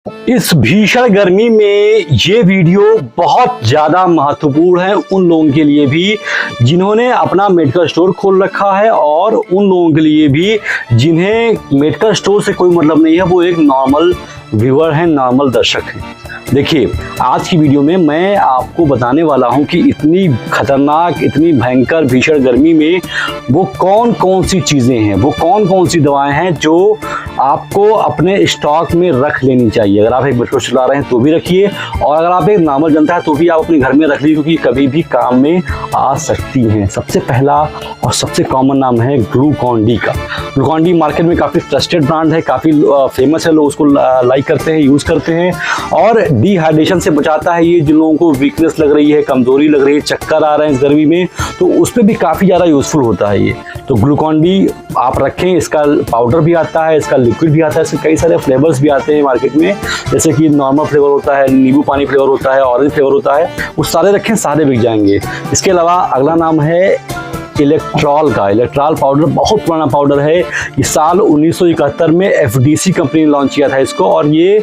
इस भीषण गर्मी में ये वीडियो बहुत ज़्यादा महत्वपूर्ण है उन लोगों के लिए भी जिन्होंने अपना मेडिकल स्टोर खोल रखा है और उन लोगों के लिए भी जिन्हें मेडिकल स्टोर से कोई मतलब नहीं है, वो एक नॉर्मल व्यूअर हैं, नॉर्मल दर्शक हैं। देखिए, आज की वीडियो में मैं आपको बताने वाला हूं कि इतनी खतरनाक, इतनी भयंकर भीषण गर्मी में वो कौन कौन सी चीज़ें हैं, वो कौन कौन सी दवाएं हैं जो आपको अपने स्टॉक में रख लेनी चाहिए। अगर आप एक मेडिकल स्टोर चला रहे हैं तो भी रखिए, और अगर आप एक नॉर्मल जनता है तो भी आप अपने घर में रख लीजिए, क्योंकि कभी भी काम में आ सकती हैं। सबसे पहला और सबसे कॉमन नाम है ग्लूकॉन-डी का। ग्लूकॉन-डी मार्केट में काफ़ी ट्रस्टेड ब्रांड है, काफ़ी फेमस है, लोग उसको लाइक करते हैं, यूज़ करते हैं, और डिहाइड्रेशन से बचाता है। ये जिन लोगों को वीकनेस लग रही है, कमजोरी लग रही है, चक्कर आ रहे हैं इस गर्मी में, तो उस पर भी काफ़ी ज़्यादा यूज़फुल होता है ये। तो ग्लूकॉन-डी आप रखें, इसका पाउडर भी आता है, इसका लिक्विड भी आता है, इसके कई सारे फ्लेवर्स भी आते हैं मार्केट में, जैसे कि नॉर्मल फ्लेवर होता है, नींबू पानी फ्लेवर होता है, ऑरेंज फ्लेवर होता है, वो सारे रखें, सारे बिक जाएंगे। इसके अलावा अगला नाम है इलेक्ट्रॉल का। इलेक्ट्रॉल पाउडर बहुत पुराना पाउडर है, ये साल 1971 में एफडीसी कंपनी ने लॉन्च किया था इसको, और ये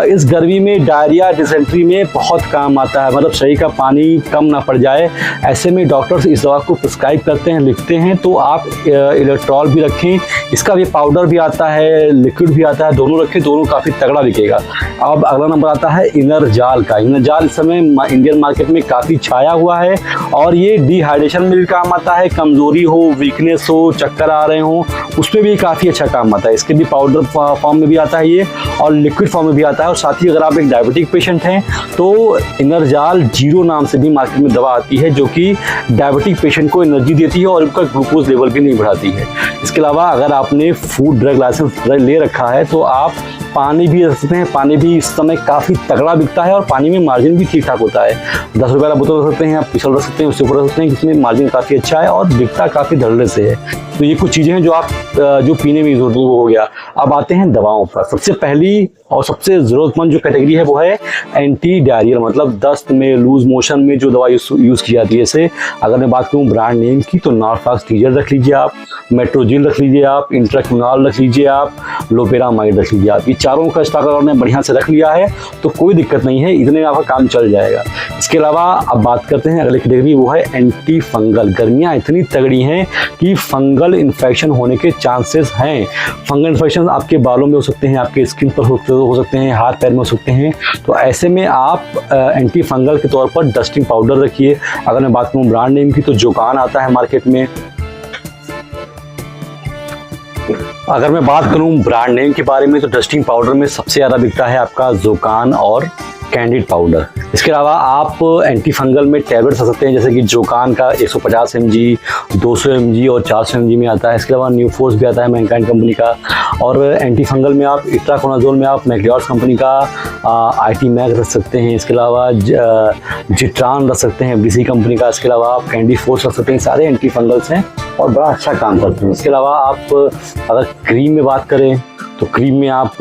इस गर्मी में डायरिया, डिसेंट्री में बहुत काम आता है। मतलब शरीर का पानी कम ना पड़ जाए, ऐसे में डॉक्टर्स इस दवा को प्रिस्क्राइब करते हैं, लिखते हैं, तो आप इलेक्ट्रॉल भी रखें। इसका भी पाउडर भी आता है, लिक्विड भी आता है, दोनों रखें, दोनों काफ़ी तगड़ा बिकेगा। अब अगला नंबर आता है इनरजाल का। इनरजाल इस समय इंडियन मार्केट में काफ़ी छाया हुआ है, और ये डिहाइड्रेशन में भी काम आता है, कमजोरी हो, वीकनेस हो, चक्कर आ रहे हो, उसमें भी काफ़ी अच्छा काम आता है। इसके भी पाउडर फॉर्म में भी आता है ये, और लिक्विड फॉर्म में भी आता है। और साथ ही अगर आप एक डायबिटिक पेशेंट हैं तो इनरजाल जीरो नाम से भी मार्केट में दवा आती है, जो कि डायबिटिक पेशेंट को एनर्जी देती है और उनका ग्लूकोज लेवल भी नहीं बढ़ाती है। इसके अलावा अगर आपने फूड ड्रग लाइसेंस ले रखा है तो आप पानी भी रख सकते हैं। पानी भी इस समय काफ़ी तगड़ा बिकता है, और पानी में मार्जिन भी ठीक ठाक होता है। 10 रुपये वाला बोतल रख सकते हैं, आप पिछल रख सकते हैं, उससे ऊपर रख सकते हैं, जिसमें मार्जिन काफ़ी अच्छा है और बिकता काफ़ी धड़ल्ले से है। तो ये कुछ चीज़ें हैं जो आप जो पीने में यूज हो गया। अब आते हैं दवाओं पर। सबसे पहली और सबसे ज़रूरतमंद जो कैटेगरी है वो है एंटी डायरियल, मतलब दस्त में, लूज मोशन में जो दवा यूज़ की जाती है। जैसे अगर मैं बात करूँ ब्रांड नेम की, तो नॉर्फॉक्सटीजर रख लीजिए आप, मेट्रोजिल रख लीजिए आप, इंट्राक्विनॉल रख लीजिए आप, लोपेरामाइड रख लीजिए आप। ये चारों का स्टॉक अगर आपने बढ़िया से रख लिया है तो कोई दिक्कत नहीं है, इतने में आपका काम चल जाएगा। इसके अलावा अब बात करते हैं अगली कैटेगरी, वो है एंटी फंगल। गर्मियाँ इतनी तगड़ी हैं कि फंगल इन्फेक्शन होने के चांसेस हैं। फंगल इन्फेक्शन आपके बालों में हो सकते हैं, आपके स्किन पर हो सकते हैं, हाथ पैर में हो सकते हैं। तो ऐसे में आप एंटी फंगल के तौर पर डस्टिंग पाउडर रखिए। अगर मैं बात करूँ ब्रांड नेम की, तो जोकान आता है मार्केट में। अगर मैं बात करूं ब्रांड नेम के बारे में, तो डस्टिंग पाउडर में सबसे ज़्यादा बिकता है आपका जोकान और कैंडिड पाउडर। इसके अलावा आप एंटी फंगल में टैबलेट्स रख सकते हैं, जैसे कि जोकान का 150 mg, 200 mg और 400 mg में आता है। इसके अलावा न्यूफोर्स भी आता है मैनकाइंड कंपनी का, और एंटी फंगल में आप इट्राकोनाजोल में आप मैक्लिऑर्स कंपनी का आईटी मैक रख सकते हैं। इसके अलावा जिट्रान रख सकते हैं एफडीसी कंपनी का। इसके अलावा आप कैंडी फोर्स रख सकते हैं। सारे एंटी फंगल्स हैं और बड़ा अच्छा काम करते हैं। इसके अलावा आप अगर क्रीम में बात करें तो क्रीम में आप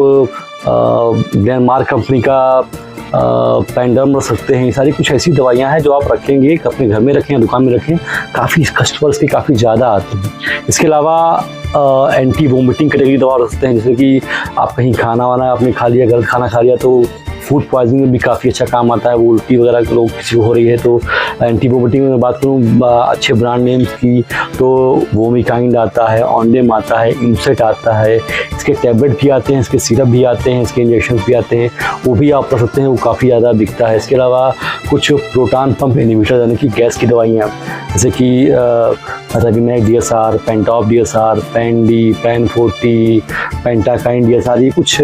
ग्लेनमार्क कंपनी का पेंडम रख सकते हैं। ये सारी कुछ ऐसी दवाइयाँ हैं जो आप रखेंगे, अपने घर में रखें, दुकान में रखें, काफ़ी कस्टमर्स की काफ़ी ज़्यादा आते हैं। इसके अलावा एंटी वोमिटिंग कैटेगरी दवा रख सकते हैं, जैसे कि आप कहीं खाना वाना आपने खा लिया, गलत खाना खा लिया, तो फूड पॉइजनिंग में भी काफ़ी अच्छा काम आता है। वो उल्टी वगैरह के लोग किसी को हो रही है तो एंटी वोमिटिंग में बात करूँ अच्छे ब्रांड नेम्स की, तो वोमिकाइंड आता है, ऑन्डेम आता है, इमसेट आता है। इसके टैबलेट भी आते हैं, इसके सिरप भी आते हैं, इसके इंजेक्शन भी आते हैं, वो भी आप रख सकते हैं, वो काफ़ी ज़्यादा बिकता है। इसके अलावा कुछ प्रोटॉन पंप इनहिबिटर, यानी कि गैस की दवाइयाँ, जैसे कि असाबिमैक DSR, पेंटॉप DSR, पेन-डी, पेन-40, पेंटाकाइन DSR, ये कुछ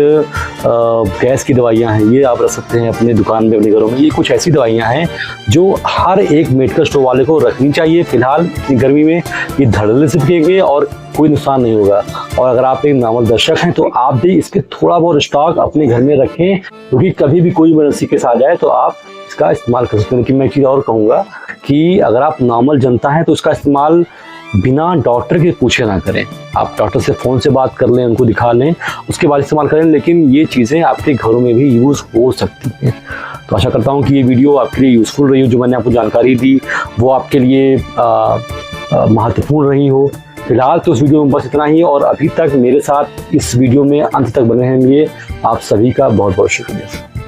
गैस की दवाइयाँ हैं, ये आप रख सकते हैं अपने दुकान में, अपने घरों में। ये कुछ ऐसी दवाइयाँ हैं जो हर एक मेडिकल स्टोर वाले को रखनी चाहिए। फिलहाल गर्मी में ये धड़ल्ले से बिकेंगे और कोई नुकसान नहीं होगा। और अगर आप एक नॉर्मल दर्शक हैं तो आप भी इसके थोड़ा बहुत स्टॉक अपने घर में रखें, क्योंकि कभी भी कोई इमरजेंसी केस आ जाए तो आप इसका इस्तेमाल कर सकते हैं। लेकिन मैं एक चीज़ और कहूँगा कि अगर आप नॉर्मल जनता हैं तो इसका इस्तेमाल बिना डॉक्टर के पूछे ना करें। आप डॉक्टर से फ़ोन से बात कर लें, उनको दिखा लें, उसके बाद इस्तेमाल करें। लेकिन ये चीज़ें आपके घरों में भी यूज़ हो सकती हैं। तो आशा करता हूँ कि ये वीडियो आपके लिए यूज़फुल रही हो, जो मैंने आपको जानकारी दी वो आपके लिए महत्वपूर्ण रही हो। फिलहाल तो इस वीडियो में बस इतना ही, और अभी तक मेरे साथ इस वीडियो में अंत तक बने रहेंगे आप सभी का बहुत बहुत शुक्रिया।